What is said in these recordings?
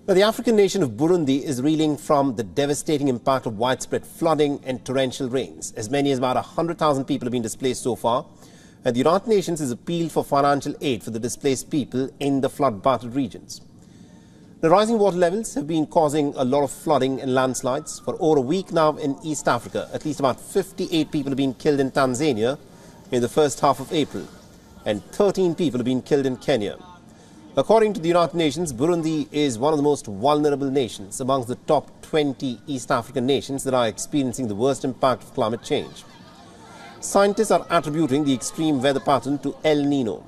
Now, the African nation of Burundi is reeling from the devastating impact of widespread flooding and torrential rains. As many as about 100,000 people have been displaced so far, and the United Nations has appealed for financial aid for the displaced people in the flood-battered regions. The rising water levels have been causing a lot of flooding and landslides. For over a week now in East Africa, at least about 58 people have been killed in Tanzania in the first half of April, and 13 people have been killed in Kenya. According to the United Nations, Burundi is one of the most vulnerable nations amongst the top 20 East African nations that are experiencing the worst impact of climate change. Scientists are attributing the extreme weather pattern to El Nino.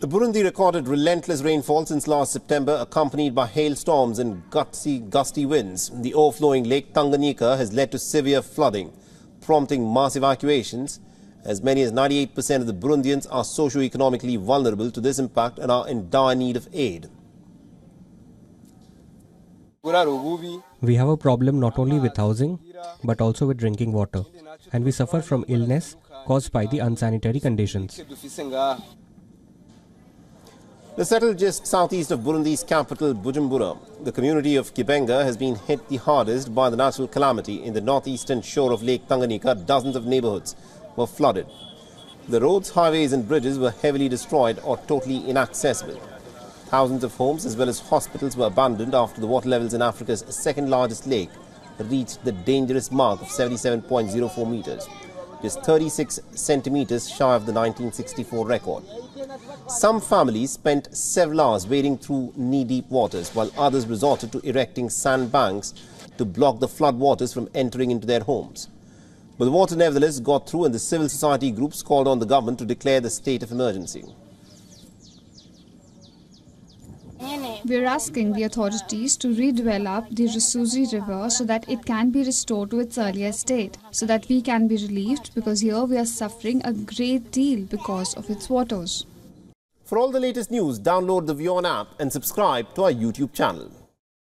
The Burundi recorded relentless rainfall since last September, accompanied by hailstorms and gusty winds. The overflowing Lake Tanganyika has led to severe flooding, prompting mass evacuations. As many as 98% of the Burundians are socio-economically vulnerable to this impact and are in dire need of aid. We have a problem not only with housing, but also with drinking water, and we suffer from illness caused by the unsanitary conditions. Settled just southeast of Burundi's capital, Bujumbura, the community of Kibenga has been hit the hardest by the natural calamity. In the northeastern shore of Lake Tanganyika, dozens of neighborhoods were flooded. The roads, highways and bridges were heavily destroyed or totally inaccessible. Thousands of homes as well as hospitals were abandoned after the water levels in Africa's second largest lake reached the dangerous mark of 77.04 meters, just 36 centimeters shy of the 1964 record. Some families spent several hours wading through knee-deep waters, while others resorted to erecting sandbanks to block the flood waters from entering into their homes. But the water nevertheless got through, and the civil society groups called on the government to declare the state of emergency. We are asking the authorities to redevelop the Rusuzi River so that it can be restored to its earlier state, so that we can be relieved, because here we are suffering a great deal because of its waters. For all the latest news, download the WION app and subscribe to our YouTube channel.